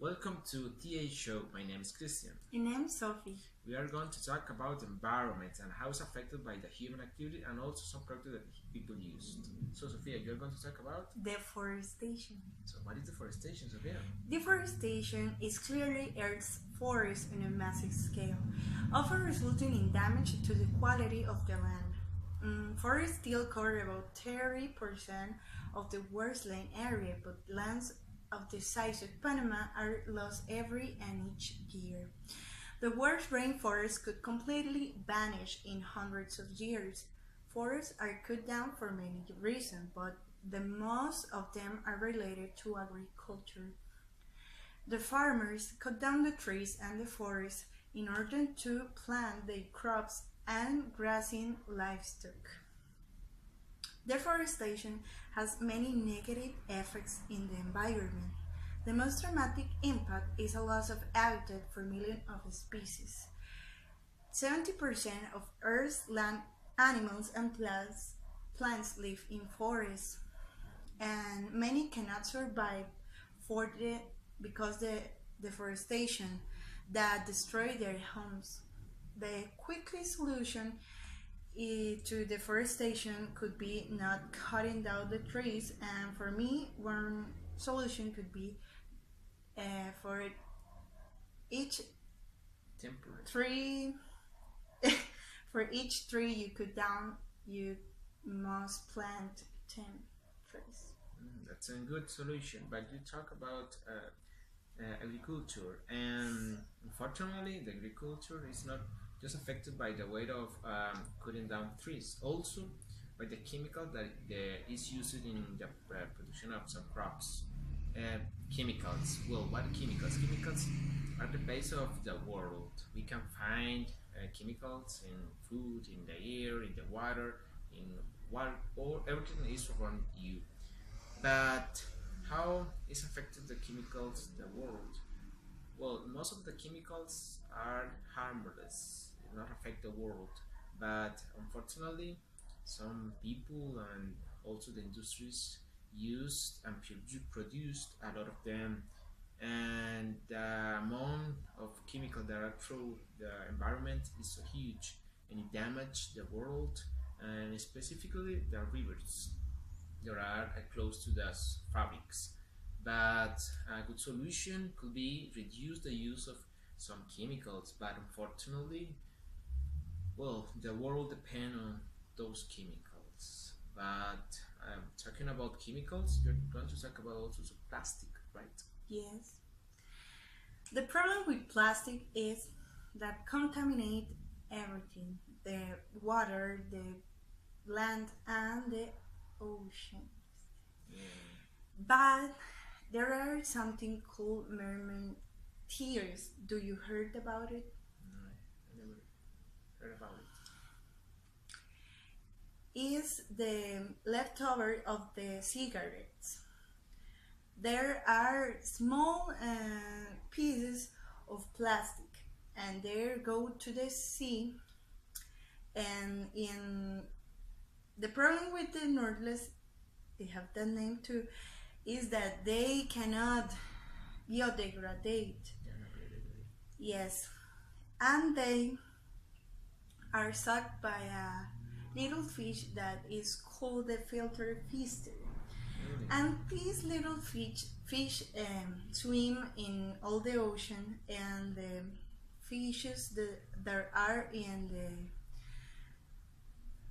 Welcome to TA Show. My name is Christian. And I'm Sophie. We are going to talk about the environment and how it's affected by the human activity and also some products that people use. So, Sophia, you're going to talk about? Deforestation. So, what is deforestation, Sophia? Deforestation is clearly Earth's forest on a massive scale, often resulting in damage to the quality of the land. Forests still cover about 30% of the world's land area, but lands of the size of Panama are lost every and each year. The world's rainforest could completely vanish in hundreds of years. Forests are cut down for many reasons, but the most of them are related to agriculture. The farmers cut down the trees and the forests in order to plant their crops and grazing livestock. Deforestation has many negative effects in the environment. The most dramatic impact is a loss of habitat for millions of species. 70% of Earth's land animals and plants live in forests, and many cannot survive for because the deforestation that destroy their homes. The quickest solution to deforestation could be not cutting down the trees, and for me one solution could be for each Temporary. tree for each tree you cut down, you must plant 10 trees. That's a good solution, but you talk about agriculture, and unfortunately, the agriculture is not just affected by the weight of cutting down trees, also by the chemical that is used in the production of some crops. Chemicals. Well, what are chemicals? Chemicals are the base of the world. We can find chemicals in food, in the air, in the water, in water, or everything is around you. But how is affected the chemicals the world? Well, most of the chemicals are harmless, it not affect the world. But unfortunately, some people and also the industries used and produced a lot of them, and the amount of chemical that are through the environment is so huge, and it damage the world and specifically the rivers that are close to the fabrics. But a good solution could be reduce the use of some chemicals, but unfortunately, well, the world depend on those chemicals. But talking about chemicals, you're going to talk about also some plastic, right? Yes. The problem with plastic is that contaminate everything: the water, the land, and the ocean. Yeah. But there are something called mermaid tears. Do you heard about it? No, I never heard about it. Is the leftover of the cigarettes. There are small pieces of plastic, and they go to the sea. And in the problem with the Nordless, they have that name too, is that they cannot biodegrade. Yeah, not really. Yes, and they are sucked by a little fish that is called the filter feaster. Really? And these little swim in all the ocean, and the fishes that are in the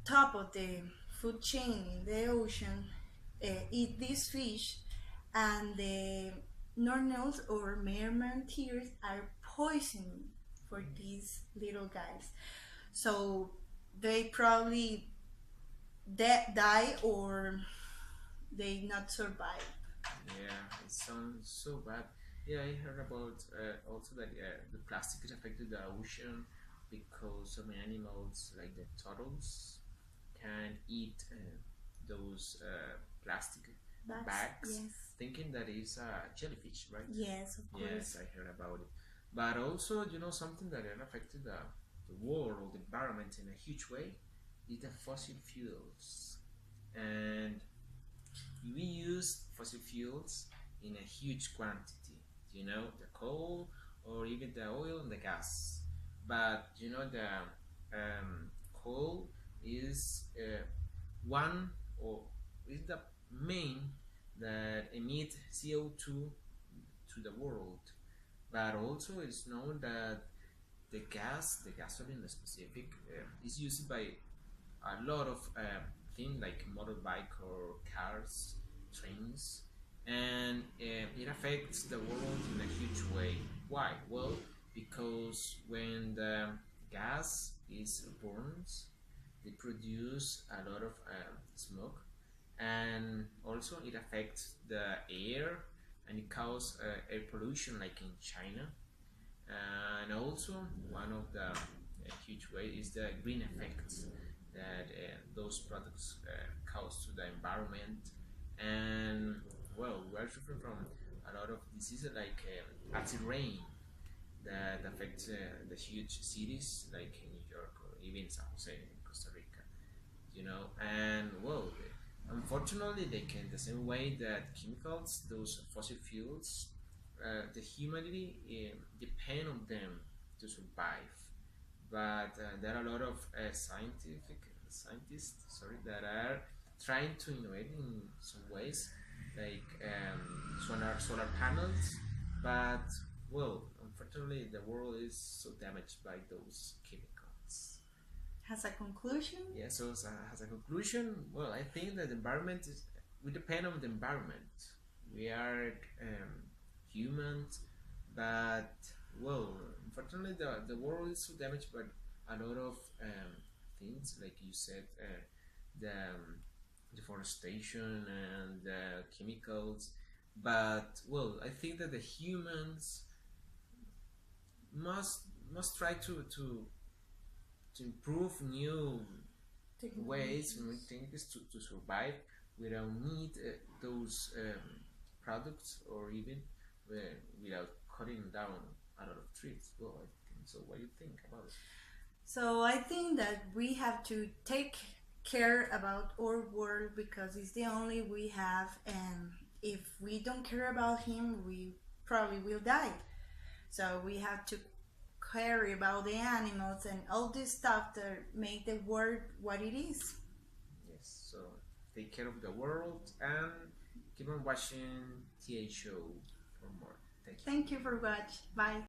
top of the food chain in the ocean eat these fish, and the normals or merman tears are poison for these little guys. So they probably die, or they not survive. Yeah, it sounds so bad. Yeah, I heard about also that the plastic is affected the ocean because so many animals like the turtles can eat those plastic bags, Yes. thinking that it's a jellyfish, right? Yes, of course. Yes, I heard about it. But also, something that has affected the world or the environment in a huge way is the fossil fuels. And we use fossil fuels in a huge quantity. the coal or even the oil and the gas. But the coal is one or is the main that emit CO2 to the world. But also it's known that the gasoline specific, is used by a lot of things like motorbike or cars, trains, and it affects the world in a huge way. Why? Well, because when the gas is burned, they produce a lot of smoke, and also it affects the air and it causes air pollution like in China. And also one of the huge way is the green effects that those products cause to the environment. And well, we are suffering from a lot of diseases like acid rain that affects the huge cities like in New York or even San Jose in Costa Rica. And well, unfortunately they can, the same way that chemicals, those fossil fuels, the humanity depend on them to survive. But there are a lot of scientists, sorry, that are trying to innovate in some ways, like solar panels. But well, unfortunately, the world is so damaged by those chemicals. Has a conclusion? Yeah. So as a conclusion, well, I think that the environment is, we depend on the environment. We are humans, but well, unfortunately, the world is so damaged by a lot of things, like you said, the deforestation and the chemicals. But well, I think that the humans must try to improve new ways and new techniques to survive without need those products, or even without cutting down a lot of trees. Well, I think so. What do you think about it? So I think that we have to take care about our world because it's the only we have, and if we don't care about him, we probably will die. So we have to care about the animals and all this stuff that make the world what it is. Yes. So take care of the world and keep on watching TA show for more. Thank you. Thank you for watching. Bye.